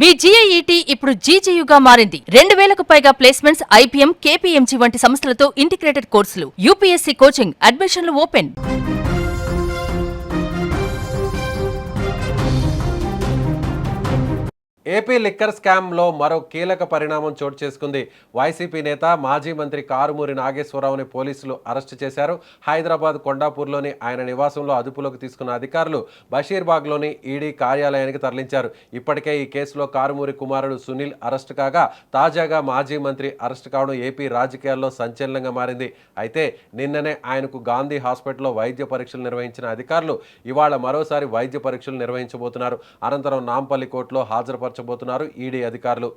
మీ జీఐఈటీ ఇప్పుడు జీజేయుగా మారింది. 2000కు పైగా ప్లేస్మెంట్స్, ఐపీఎం, కేపీఎంజీ వంటి సంస్థలతో ఇంటిగ్రేటెడ్ కోర్సులు. యూపీఎస్సీ కోచింగ్, అడ్మిషన్లు ఓపెన్. ఏపీ లిక్కర్ స్కామ్లో మరో కీలక పరిణామం చోటు చేసుకుంది. వైసీపీ నేత మాజీ మంత్రి కారుమూరి నాగేశ్వరరావుని పోలీసులు అరెస్టు చేశారు. హైదరాబాద్ కొండాపూర్లోని ఆయన నివాసంలో అదుపులోకి తీసుకున్న అధికారులు బషీర్బాగ్లోని ఈడీ కార్యాలయానికి తరలించారు. ఇప్పటికే ఈ కేసులో కారుమూరి కుమారుడు సునీల్ అరెస్టు కాగా, తాజాగా మాజీ మంత్రి అరెస్టు కావడం ఏపీ రాజకీయాల్లో సంచలనంగా మారింది. అయితే నిన్ననే ఆయనకు గాంధీ హాస్పిటల్లో వైద్య పరీక్షలు నిర్వహించిన అధికారులు ఇవాళ మరోసారి వైద్య పరీక్షలు నిర్వహించబోతున్నారు. అనంతరం నాంపల్లి కోర్టులో హాజరుపరచబోతున్నారు ఈడీ అధికారులు.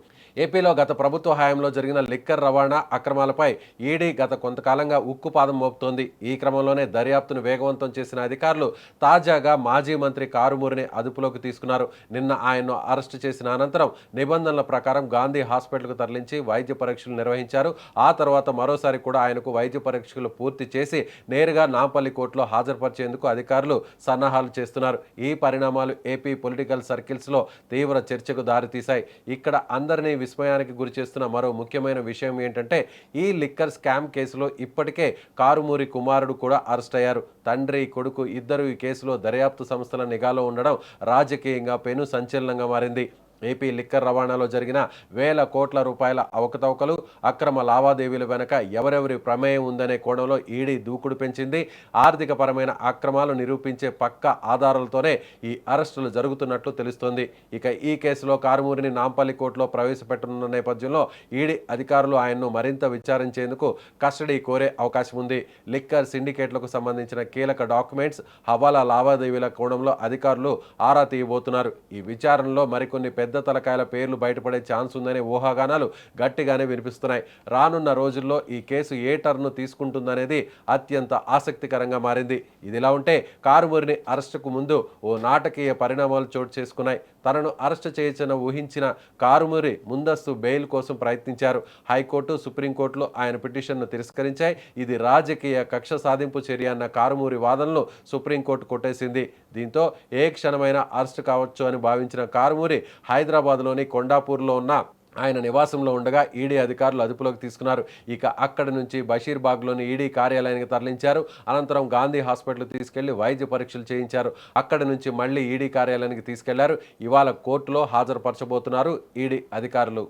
ఏపీలో గత ప్రభుత్వ హయాంలో జరిగిన లిక్కర్ రవాణా అక్రమాలపై ఈడీ గత కొంతకాలంగా ఉక్కుపాదం మోపుతోంది. ఈ క్రమంలోనే దర్యాప్తును వేగవంతం చేసిన అధికారులు తాజాగా మాజీ మంత్రి కారుమూరిని అదుపులోకి తీసుకున్నారు. నిన్న ఆయన్ను అరెస్టు చేసిన అనంతరం నిబంధనల ప్రకారం గాంధీ హాస్పిటల్కు తరలించి వైద్య పరీక్షలు నిర్వహించారు. ఆ తర్వాత మరోసారి కూడా ఆయనకు వైద్య పరీక్షలు పూర్తి చేసి నేరుగా నాంపల్లి కోర్టులో హాజరుపరిచేందుకు అధికారులు సన్నాహాలు చేస్తున్నారు. ఈ పరిణామాలు ఏపీ పొలిటికల్ సర్కిల్స్లో తీవ్ర చర్చకు దారితీశాయి. ఇక్కడ అందరినీ విస్మయానికి గురి చేస్తున్న మరో ముఖ్యమైన విషయం ఏంటంటే, ఈ లిక్కర్ స్కామ్ కేసులో ఇప్పటికే కారుమూరి కుమారుడు కూడా అరెస్ట్ అయ్యారు. తండ్రి, కొడుకు ఇద్దరు ఈ కేసులో దర్యాప్తు సంస్థల నిఘాలో ఉండడం రాజకీయంగా పెను సంచలనంగా మారింది. ఏపీ లిక్కర్ రవాణాలో జరిగిన వేల కోట్ల రూపాయల అవకతవకలు, అక్రమ లావాదేవీల వెనక ఎవరెవరి ప్రమేయం ఉందనే కోణంలో ఈడీ దూకుడు పెంచింది. ఆర్థిక పరమైన అక్రమాలు నిరూపించే పక్కా ఆధారాలతోనే ఈ అరెస్టులు జరుగుతున్నట్లు తెలుస్తోంది. ఇక ఈ కేసులో కారుమూరిని నాంపల్లి కోర్టులో ప్రవేశపెట్టనున్న నేపథ్యంలో ఈడీ అధికారులు ఆయన్ను మరింత విచారించేందుకు కస్టడీ కోరే అవకాశం ఉంది. లిక్కర్ సిండికేట్లకు సంబంధించిన కీలక డాక్యుమెంట్స్, హవాలా లావాదేవీల కోణంలో అధికారులు ఆరా తీయబోతున్నారు. ఈ విచారణలో మరికొన్ని పెద్ద తలకాయల పేర్లు బయటపడే ఛాన్స్ ఉందనే ఊహాగానాలు గట్టిగానే వినిపిస్తున్నాయి. రానున్న రోజుల్లో ఈ కేసు ఏ టర్ను తీసుకుంటుందనేది అత్యంత ఆసక్తికరంగా మారింది. ఇదిలా ఉంటే కారుమూరిని అరెస్టుకు ముందు ఓ నాటకీయ పరిణామాలు చోటు చేసుకున్నాయి. తనను అరెస్టు చేయొచ్చని ఊహించిన కారుమూరి ముందస్తు బెయిల్ కోసం ప్రయత్నించారు. హైకోర్టు, సుప్రీంకోర్టులో ఆయన పిటిషన్ను తిరస్కరించాయి. ఇది రాజకీయ కక్ష సాధింపు చర్య అన్న కారుమూరి వాదనలు సుప్రీంకోర్టు కొట్టేసింది. దీంతో ఏ క్షణమైనా అరెస్టు కావచ్చు అని భావించిన కారుమూరి హైదరాబాద్లోని కొండాపూర్లో ఉన్న ఆయన నివాసంలో ఉండగా ఈడీ అధికారులు అదుపులోకి తీసుకున్నారు. ఇక అక్కడి నుంచి బషీర్బాగ్లోని ఈడీ కార్యాలయానికి తరలించారు. అనంతరం గాంధీ హాస్పిటల్ తీసుకెళ్లి వైద్య పరీక్షలు చేయించారు. అక్కడి నుంచి మళ్ళీ ఈడీ కార్యాలయానికి తీసుకెళ్లారు. ఇవాళ కోర్టులో హాజరుపరచబోతున్నారు ఈడీ అధికారులు.